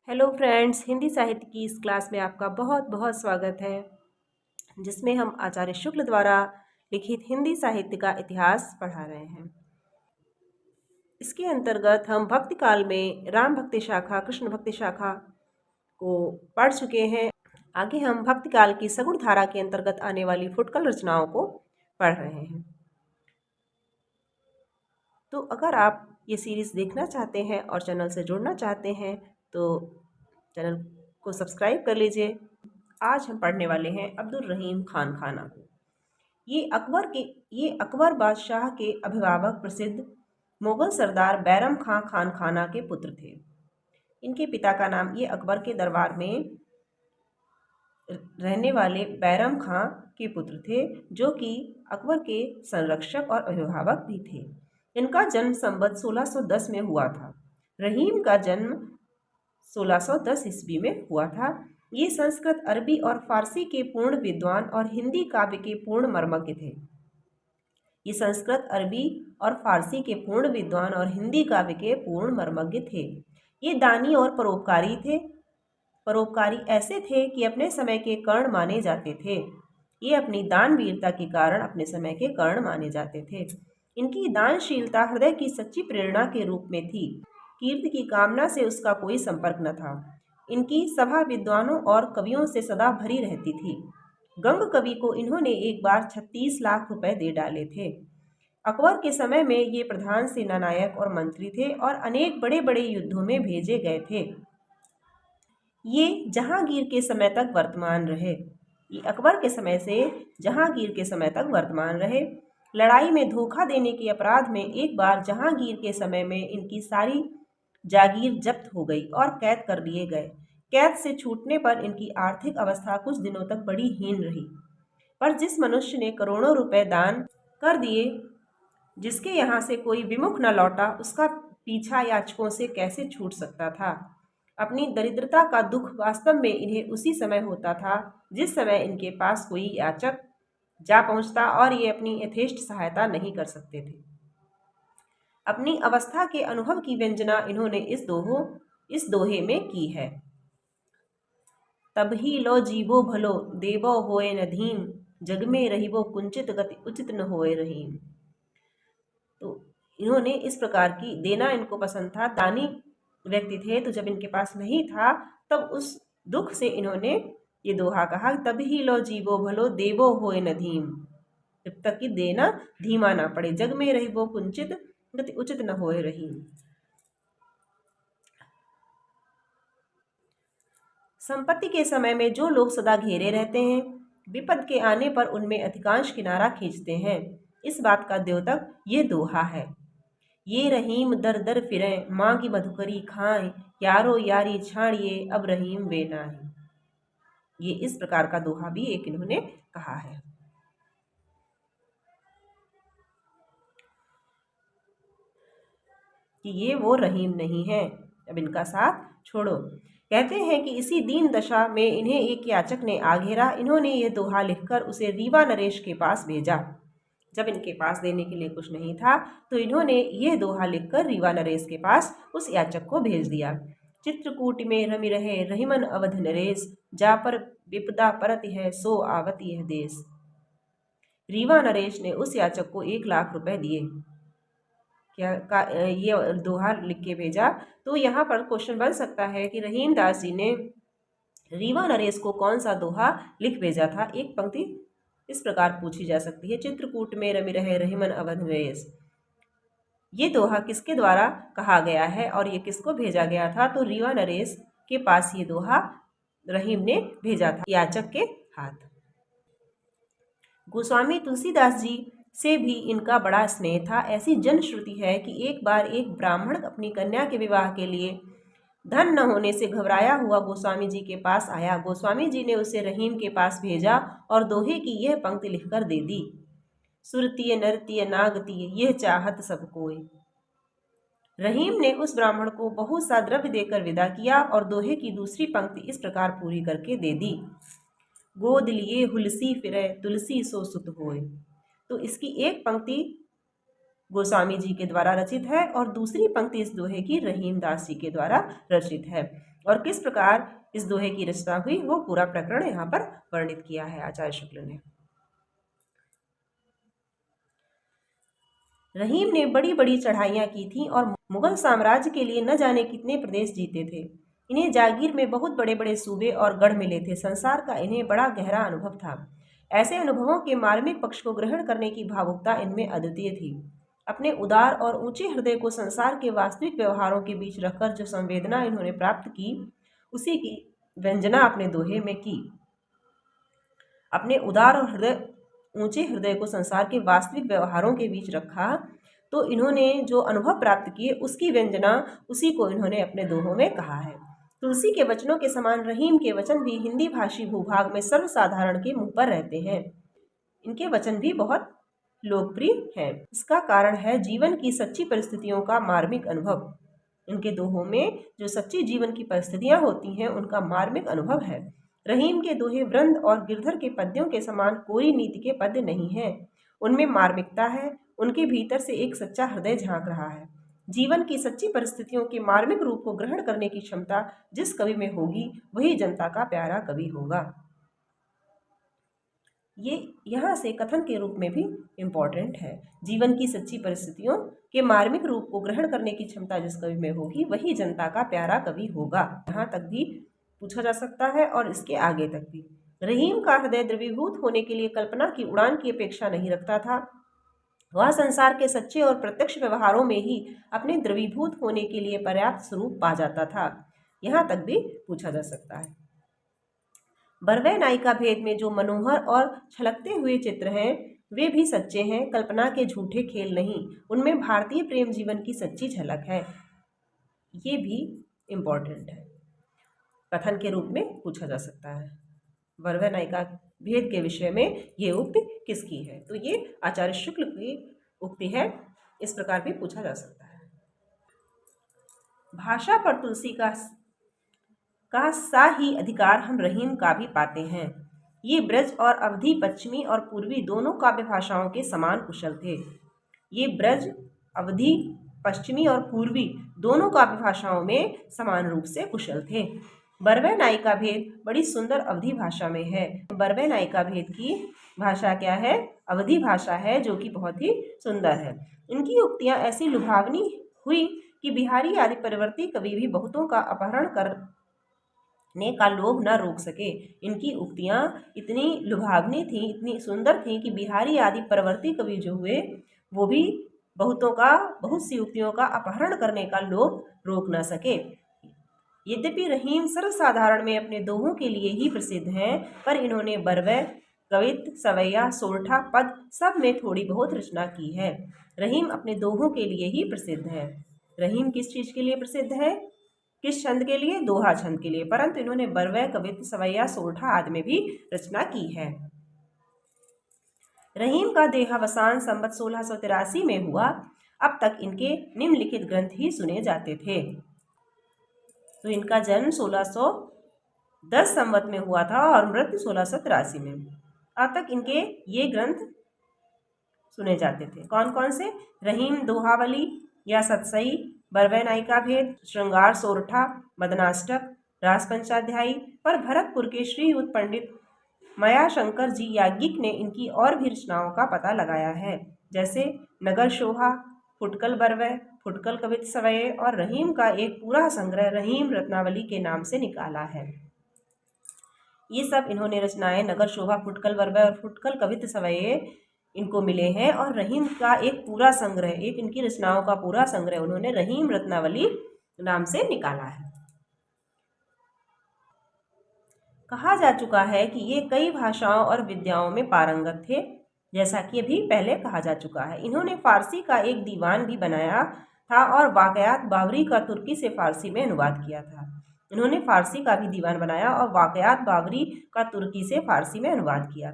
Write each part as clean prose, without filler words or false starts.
Hello friends, Hindi साहित्य की इस क्लास में आपका बहुत बहुत स्वागत है, जिसमें हम आचार्य शुक्ल द्वारा लिखित हिंदी साहित्य का इतिहास पढ़ा रहे हैं। इसके अंतर्गत हम भक्ति काल में राम भक्ति शाखा, कृष्ण भक्ति शाखा को पढ़ चुके हैं। आगे हम भक्ति काल की सगुण धारा के अंतर्गत आने वाली फुटकल रचनाओं को पढ़ रहे हैं। तो अगर आप ये सीरीज़ देखना चाहते हैं और चैनल से जुड़ना चाहते हैं तो चैनल को सब्सक्राइब कर लीजिए। आज हम पढ़ने वाले हैं अब्दुल रहीम खान खाना को। ये अकबर बादशाह के अभिभावक प्रसिद्ध मुगल सरदार बैरम खां खान खाना के पुत्र थे। इनके पिता का नाम, ये अकबर के दरबार में रहने वाले बैरम खां के पुत्र थे, जो कि अकबर के संरक्षक और अभिभावक भी थे। इनका जन्म संवत 1610 में हुआ था। रहीम का जन्म 1610 ईस्वी में हुआ था। ये संस्कृत, अरबी और फारसी के पूर्ण विद्वान और हिंदी काव्य के पूर्ण मर्मज्ञ थे। ये संस्कृत, अरबी और फारसी के पूर्ण विद्वान और हिंदी काव्य के पूर्ण मर्मज्ञ थे। ये दानी और परोपकारी थे। परोपकारी ऐसे थे कि अपने समय के कर्ण माने जाते थे। ये अपनी दानवीरता के कारण अपने समय के कर्ण माने जाते थे। इनकी दानशीलता हृदय की सच्ची प्रेरणा के रूप में थी। कीर्ति की कामना से उसका कोई संपर्क न था। इनकी सभा विद्वानों और कवियों से सदा भरी रहती थी। गंग कवि को इन्होंने एक बार 36 लाख रुपए दे डाले थे। अकबर के समय में ये प्रधान सेनानायक और मंत्री थे और अनेक बड़े बड़े युद्धों में भेजे गए थे। ये जहांगीर के समय तक वर्तमान रहे। ये अकबर के समय से जहांगीर के समय तक वर्तमान रहे। लड़ाई में धोखा देने के अपराध में एक बार जहांगीर के समय में इनकी सारी जागीर जब्त हो गई और कैद कर लिए गए। कैद से छूटने पर इनकी आर्थिक अवस्था कुछ दिनों तक बड़ी हीन रही। पर जिस मनुष्य ने करोड़ों रुपए दान कर दिए, जिसके यहाँ से कोई विमुख न लौटा, उसका पीछा याचकों से कैसे छूट सकता था। अपनी दरिद्रता का दुख वास्तव में इन्हें उसी समय होता था जिस समय इनके पास कोई याचक जा पहुंचता और ये अपनी यथेष्ट सहायता नहीं कर सकते थे। अपनी अवस्था के अनुभव की व्यंजना इन्होंने इस दोहे में की है। तब ही लो जीवो भलो, देवो होए न धीम, जग में रहिबो कुंचित गति उचित न होए रहीम। तो इन्होंने इस प्रकार की, देना इनको पसंद था, दानी व्यक्ति थे। तो जब इनके पास नहीं था तब उस दुख से इन्होंने ये दोहा कहा, तब ही लो जीवो भलो, देवो होए न धीम, जब तक कि देना धीमा ना पड़े, जग में रहिबो कुंचित गति उचित न होए रहीम। संपत्ति के समय में जो लोग सदा घेरे रहते हैं, विपद के आने पर उनमें अधिकांश किनारा खींचते हैं। इस बात का द्योतक ये दोहा है। ये रहीम दर दर फिरे, माँ की मधुकरी खाएं, यारो यारी छाड़िए, अब रहीम वे नाहीं। ये इस प्रकार का दोहा भी एक इन्होंने कहा है। कि ये वो रहीम नहीं है, अब इनका साथ छोड़ो। कहते हैं कि इसी दीन दशा में इन्हें एक याचक ने आ घेरा। इन्होंने ये दोहा लिखकर उसे रीवा नरेश के पास भेजा। जब इनके पास देने के लिए कुछ नहीं था तो इन्होंने ये दोहा लिखकर रीवा नरेश के पास उस याचक को भेज दिया। चित्रकूट में रमि रहे रहीमन अवध नरेश, जा पर विपदा परत है सो आवत यह देश। रीवा नरेश ने उस याचक को 1 लाख रुपए दिए। ये दोहा लिख के भेजा। तो यहाँ पर क्वेश्चन बन सकता है कि रहीम दास जी ने रीवा नरेश को कौन सा दोहा लिख भेजा था। एक पंक्ति इस प्रकार पूछी जा सकती है, चित्रकूट में रमि रहे रहीमन अवध नरेश। ये दोहा किसके द्वारा कहा गया है और ये किसको भेजा गया था? तो रीवा नरेश के पास ये दोहा रहीम ने भेजा था, याचक के हाथ। गोस्वामी तुलसीदास जी से भी इनका बड़ा स्नेह था। ऐसी जनश्रुति है कि एक बार एक ब्राह्मण अपनी कन्या के विवाह के लिए धन न होने से घबराया हुआ गोस्वामी जी के पास आया। गोस्वामी जी ने उसे रहीम के पास भेजा और दोहे की यह पंक्ति लिखकर दे दी, सुरतीय नरतीय नागतीय यह चाहत सब कोय। रहीम ने उस ब्राह्मण को बहुत सा द्रव्य देकर विदा किया और दोहे की दूसरी पंक्ति इस प्रकार पूरी करके दे दी, गोद लिए हुलसी फिरे तुलसी सो सुत होय। तो इसकी एक पंक्ति गोस्वामी जी के द्वारा रचित है और दूसरी पंक्ति इस दोहे की रहीम दास जी के द्वारा रचित है। और किस प्रकार इस दोहे की रचना हुई वो पूरा प्रकरण यहाँ पर वर्णित किया है आचार्य शुक्ल ने। रहीम ने बड़ी बड़ी चढ़ाइयाँ की थीं और मुगल साम्राज्य के लिए न जाने कितने प्रदेश जीते थे। इन्हें जागीर में बहुत बड़े बड़े सूबे और गढ़ मिले थे। संसार का इन्हें बड़ा गहरा अनुभव था। ऐसे अनुभवों के मार्मिक पक्ष को ग्रहण करने की भावुकता इनमें अद्वितीय थी। अपने उदार और ऊंचे हृदय को संसार के वास्तविक व्यवहारों के बीच रखकर जो संवेदना इन्होंने प्राप्त की, उसी की व्यंजना अपने दोहे में की। अपने उदार और ऊंचे हृदय को संसार के वास्तविक व्यवहारों के बीच रखा, तो इन्होंने जो अनुभव प्राप्त किए उसकी व्यंजना, उसी को इन्होंने अपने दोहों में कहा है। तुलसी के वचनों के समान रहीम के वचन भी हिंदी भाषी भूभाग में सर्वसाधारण के मुंह पर रहते हैं। इनके वचन भी बहुत लोकप्रिय हैं। इसका कारण है जीवन की सच्ची परिस्थितियों का मार्मिक अनुभव। इनके दोहों में जो सच्ची जीवन की परिस्थितियां होती हैं, उनका मार्मिक अनुभव है। रहीम के दोहे वृंद और गिरधर के पद्यों के समान कोरी नीति के पद्य नहीं हैं। उनमें मार्मिकता है। उनके भीतर से एक सच्चा हृदय झांक रहा है। जीवन की सच्ची परिस्थितियों के मार्मिक रूप को ग्रहण करने की क्षमता जिस कवि में होगी, वही जनता का प्यारा कवि होगा। ये यहाँ से कथन के रूप में भी इम्पोर्टेंट है। जीवन की सच्ची परिस्थितियों के मार्मिक रूप को ग्रहण करने की क्षमता जिस कवि में होगी, वही जनता का प्यारा कवि होगा। यहाँ तक भी पूछा जा सकता है और इसके आगे तक भी। रहीम का हृदय द्रवीभूत होने के लिए कल्पना की उड़ान की अपेक्षा नहीं रखता था। वह संसार के सच्चे और प्रत्यक्ष व्यवहारों में ही अपने द्रवीभूत होने के लिए पर्याप्त स्वरूप पा जाता था। यहाँ तक भी पूछा जा सकता है। बरवै नायिका भेद में जो मनोहर और छलकते हुए चित्र हैं, वे भी सच्चे हैं, कल्पना के झूठे खेल नहीं। उनमें भारतीय प्रेम जीवन की सच्ची झलक है। ये भी इम्पोर्टेंट है, कथन के रूप में पूछा जा सकता है। बरवै नायिका भेद के विषय में ये उक्ति किसकी है? तो ये आचार्य शुक्ल की उक्ति है। इस प्रकार भी पूछा जा सकता है। भाषा पर तुलसी का सा ही अधिकार हम रहीम का भी पाते हैं। ये ब्रज और अवधि पश्चिमी और पूर्वी दोनों काव्य भाषाओं के समान कुशल थे। ये ब्रज, अवधि, पश्चिमी और पूर्वी दोनों काव्य भाषाओं में समान रूप से कुशल थे। बरवै नायिका भेद बड़ी सुंदर अवधि भाषा में है। बरवै नायिका भेद की भाषा क्या है? अवधि भाषा है, जो कि बहुत ही सुंदर है। इनकी उक्तियां ऐसी लुभावनी हुई कि बिहारी आदि परवर्ती कवि भी बहुतों का अपहरण करने का लोभ न रोक सके। इनकी उक्तियां इतनी लुभावनी थी, इतनी सुंदर थी कि बिहारी आदि परवर्ती कवि जो हुए, वो भी बहुत सी उक्तियों का अपहरण करने का लोभ रोक न सके। यद्यपि रहीम सर्वसाधारण में अपने दोहों के लिए ही प्रसिद्ध हैं, पर इन्होंने बरवै, कवित्त, सवैया, सोरठा, पद सब में थोड़ी बहुत रचना की है। रहीम अपने दोहों के लिए ही प्रसिद्ध है। रहीम किस चीज के लिए प्रसिद्ध है? किस छंद के लिए? दोहा छंद के लिए। परंतु इन्होंने बरवै, कवित्त, सवैया, सोरठा आदि में भी रचना की है। रहीम का देहावसान संवत 1683 में हुआ। अब तक इनके निम्नलिखित ग्रंथ ही सुने जाते थे। तो इनका जन्म 1610 संवत में हुआ था और मृत्यु 1683 में। अब तक इनके ये ग्रंथ सुने जाते थे। कौन कौन से? रहीम दोहावली या सतसई, बरवै नायिका भेद, श्रृंगार सोरठा, मदनाष्टक, रास पंचाध्यायी। पर भरतपुर के श्रीयुत पंडित मयाशंकर जी याज्ञिक ने इनकी और भी रचनाओं का पता लगाया है, जैसे नगर शोभा, फुटकल बरवै, फुटकल कवित्त सवैये और रहीम का एक पूरा संग्रह रहीम रत्नावली के नाम से निकाला है। ये सब इन्होंने रचनाएं नगर शोभा, फुटकल बरवै और फुटकल कवित्त सवैये इनको मिले हैं। और रहीम का एक पूरा संग्रह, एक इनकी रचनाओं का पूरा संग्रह उन्होंने रहीम रत्नावली नाम से निकाला है। कहा जा चुका है कि ये कई भाषाओं और विद्याओं में पारंगत थे, जैसा कि अभी पहले कहा जा चुका है। इन्होंने फारसी का एक दीवान भी बनाया था और वाकयात बावरी का तुर्की से फारसी में अनुवाद किया था। इन्होंने फारसी का भी दीवान बनाया और वाकयात बावरी का तुर्की से फारसी में अनुवाद किया।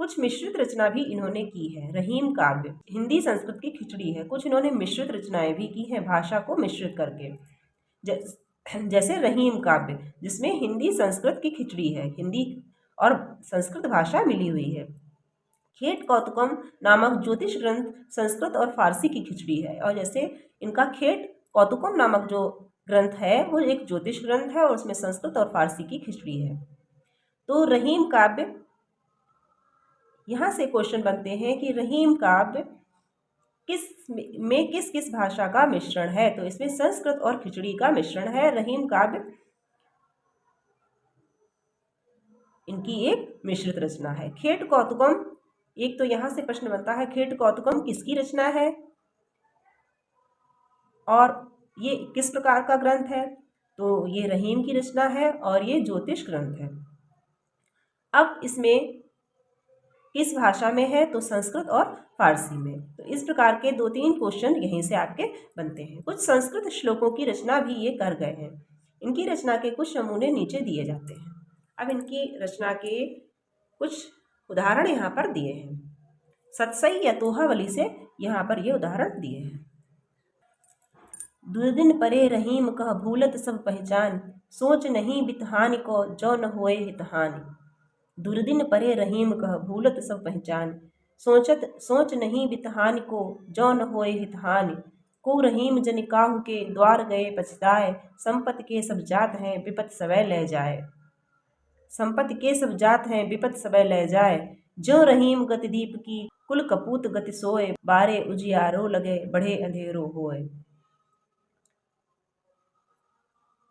कुछ मिश्रित रचना भी इन्होंने की है। रहीम काव्य हिंदी संस्कृत की खिचड़ी है। कुछ इन्होंने मिश्रित रचनाएं भी की हैं, भाषा को मिश्रित करके, जैसे रहीम काव्य, जिसमें हिंदी संस्कृत की खिचड़ी है, हिंदी और संस्कृत भाषा मिली हुई है। खेट कौतुकम नामक ज्योतिष ग्रंथ संस्कृत और फारसी की खिचड़ी है। और जैसे इनका खेट कौतुकम नामक जो ग्रंथ है वो एक ज्योतिष ग्रंथ है और उसमें संस्कृत और फारसी की खिचड़ी है। तो रहीम काव्य, यहाँ से क्वेश्चन बनते हैं कि रहीम काव्य किस किस भाषा का मिश्रण है। तो इसमें संस्कृत और खिचड़ी का मिश्रण है। रहीम काव्य इनकी एक मिश्रित रचना है। खेट कौतुकम, एक तो यहाँ से प्रश्न बनता है, खेट कौतुकम किसकी रचना है और ये किस प्रकार का ग्रंथ है। तो ये रहीम की रचना है और ये ज्योतिष ग्रंथ है। अब इसमें किस भाषा में है, तो संस्कृत और फारसी में। तो इस प्रकार के 2-3 क्वेश्चन यहीं से आपके बनते हैं। कुछ संस्कृत श्लोकों की रचना भी ये कर गए हैं। इनकी रचना के कुछ नमूने नीचे दिए जाते हैं। अब इनकी रचना के कुछ उदाहरण यहाँ पर दिए हैं। सतसई या दोहावली से यहाँ पर ये उदाहरण दिए हैं। दुर्दिन परे रहीम कह भूलत सब पहचान, सोच नहीं बितहानि को जो न होए हितहानि। दुर्दिन परे रहीम कह भूलत सब पहचान, सोच नहीं बितहानि को जो न होए हितहानि। को रहीम जन काहू के द्वार गए पछताए, संपत्ति के सब जात हैं विपत सवै ले जाए। संपत्ति के सब जात हैं विपत सवै ले जाए, जो रहीम गति दीप की कुल कपूत गति सोए, बारे उजियारो लगे बढ़े अंधेरो होए।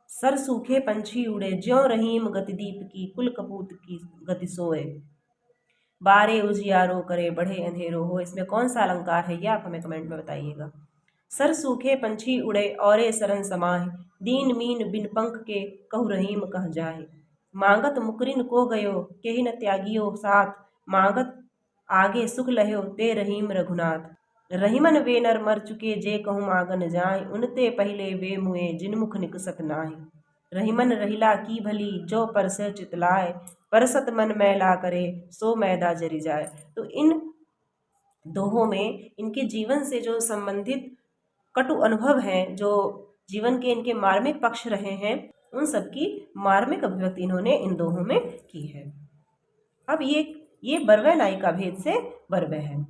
सर सूखे पंछी उड़े ज्यों रहीम गति दीप की कुल कपूत की गति सोए, बारे उजियारो करे बढ़े अंधेरो हो। इसमें कौन सा अलंकार है ये आप हमें कमेंट में बताइएगा। सर सूखे पंछी उड़े औरे सरन समाहे, दीन मीन बिन पंख के कहु रहीम कह जाहे। मांगत मुकरिन को गयो केहि न त्यागियो साथ, मांगत आगे सुख लह्यो ते रहीम रघुनाथ। रहीमन वे नर मर चुके जे कहूँ मांगन जाए, उनते पहले वे मुए जिनमुख निकसत नाहि। रहीमन रहिला की भली जो परस चितलाए, परसत मन मैला करे सो मैदा जरि जाए। तो इन दोहों में इनके जीवन से जो संबंधित कटु अनुभव हैं, जो जीवन के इनके मार्मिक पक्ष रहे हैं, उन सबकी मार्मिक अभिव्यक्ति इन्होंने इन दोहों में की है। अब ये बरवै नाई का भेद से बरवै है।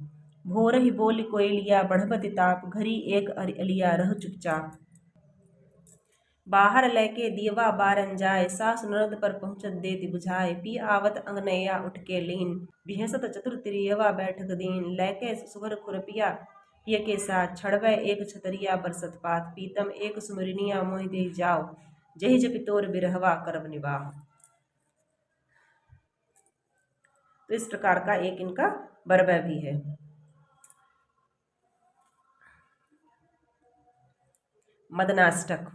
भोर ही बोल कोयलिया बढ़बत ताप, घरी एक अलिया रह चुपचाप। बाहर लैके दियवा बारन जाए, सास ननद पर पहुँचत देति बुझाए। पी आवत अंगनैया उठ के लीन, बिहसत चतुर तिरियवा बैठक दीन। लैके सुगर खुरपिया पिय के साथ, छड़वै एक छतरिया बरसत पात। पीतम एक सुमरिनिया मोहि दे जाओ, जहि जपि तोर बिरहवा करब निबाह। तो इस प्रकार का एक इनका बरवै भी है। मदनाष्टक,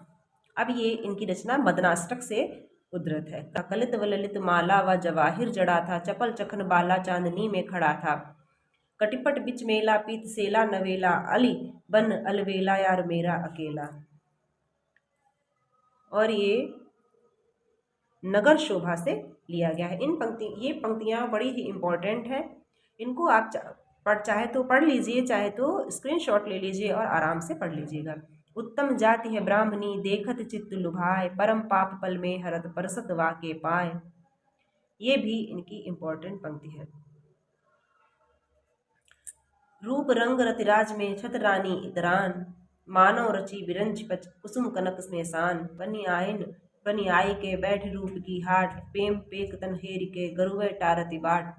अब ये इनकी रचना मदनाष्टक से उद्धृत है। कलित व ललित माला व जवाहिर जड़ा था, चपल चखन बाला चांदनी में खड़ा था। कटिपट बिच मेला पीत सेला नवेला, अली बन अलवेला यार मेरा अकेला। और ये नगर शोभा से लिया गया है। ये पंक्तियाँ बड़ी ही इम्पोर्टेंट हैं। इनको आप चाहे तो पढ़ लीजिए, चाहे तो स्क्रीनशॉट ले लीजिए और आराम से पढ़ लीजिएगा। उत्तम जाति है ब्राह्मणी देखत चित्त लुभाए, परम पाप पल में हरत परसत वाके पाए। ये भी इनकी इम्पोर्टेंट पंक्ति है। रूप रंग रतिराज में छत रानी इतरान, मानव रची बिरंज पच कुसुम कनक स्मेसान। बनी आई के बैठ रूप की हाट, पेम पेक तन हेर के गरुवे टारति बाट।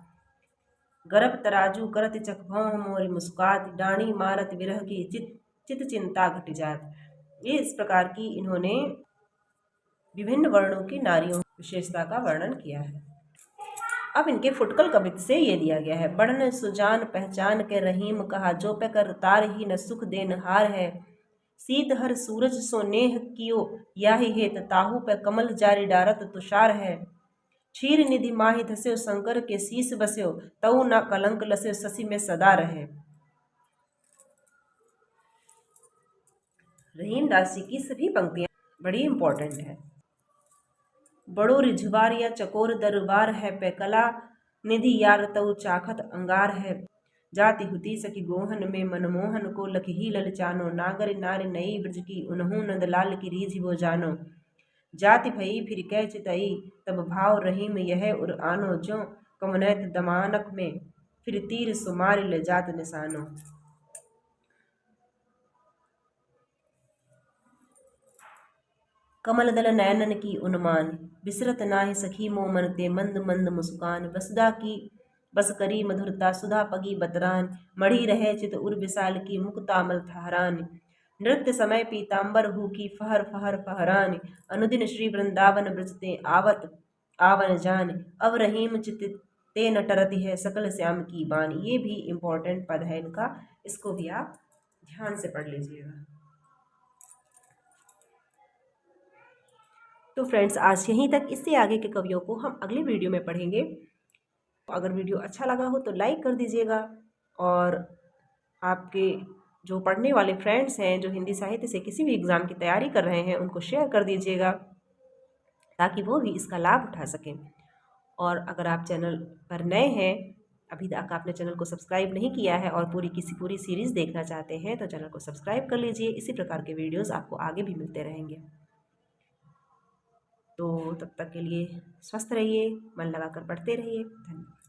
गर्भ तराजू करत चख भौं मोरी मुस्कात, डाणी मारत विरह की चित चिंता घट जात। ये इस प्रकार की इन्होंने विभिन्न वर्णों की नारियों विशेषता का वर्णन किया है। अब इनके फुटकल कवित से ये दिया गया है। बढ़न सुजान पहचान के रहीम कहा, जो पे कर तार ही न सुख देनहार है। सीत हर सूरज सो नेह कियो याहि हेत, ताहू पे कमल जारी डारत तुषार है। क्षीर निधि माहि धस्यो शंकर के शीस बस्यो, तऊ न कलंक लस्यो शशि में सदा रहे। रहीम दास जी की सभी पंक्तियां बड़ी इंपॉर्टेंट है। बड़ो रिझवार या चकोर दरबार है, पे कला निधि यार तऊ चाखत अंगार है। जाति हुती सखी गोहन में मनमोहन को, लखही ललचानो नागर नारी नई ब्रज की, उन्हू नंदलाल की रीझ वो जानो। जाति भई फिर कै चितई तब भाव रहीम यह उर आनो, ज्यों कमुनैत दमानक में फिर तीर सुमार ले जात निशानो। कमल दल नयनन की उन्मान, बिसरत नाहि सखी मोह मन ते मंद मंद मुस्कान। वसुधा की बस करी मधुरता, सुधा पगी बतरान। मढ़ी रहे चित उर विशाल की, मुक्तामल ठहरान। नृत्य समय पीताम्बर हु की, फहर फहर फहरान। अनुदिन श्री वृंदावन ब्रजते आवत आवन जान। अब रहीम चित ते न टरति है, सकल श्याम की बान। ये भी इम्पोर्टेंट पद है इनका, इसको भी आप ध्यान से पढ़ लीजिएगा। तो फ्रेंड्स, आज यहीं तक। इससे आगे के कवियों को हम अगले वीडियो में पढ़ेंगे। अगर वीडियो अच्छा लगा हो तो लाइक कर दीजिएगा, और आपके जो पढ़ने वाले फ्रेंड्स हैं जो हिंदी साहित्य से किसी भी एग्ज़ाम की तैयारी कर रहे हैं उनको शेयर कर दीजिएगा, ताकि वो भी इसका लाभ उठा सकें। और अगर आप चैनल पर नए हैं, अभी तक आपने चैनल को सब्सक्राइब नहीं किया है और पूरी सीरीज़ देखना चाहते हैं, तो चैनल को सब्सक्राइब कर लीजिए। इसी प्रकार के वीडियोज़ आपको आगे भी मिलते रहेंगे। तो तब तक के लिए स्वस्थ रहिए, मन लगाकर पढ़ते रहिए। धन्यवाद।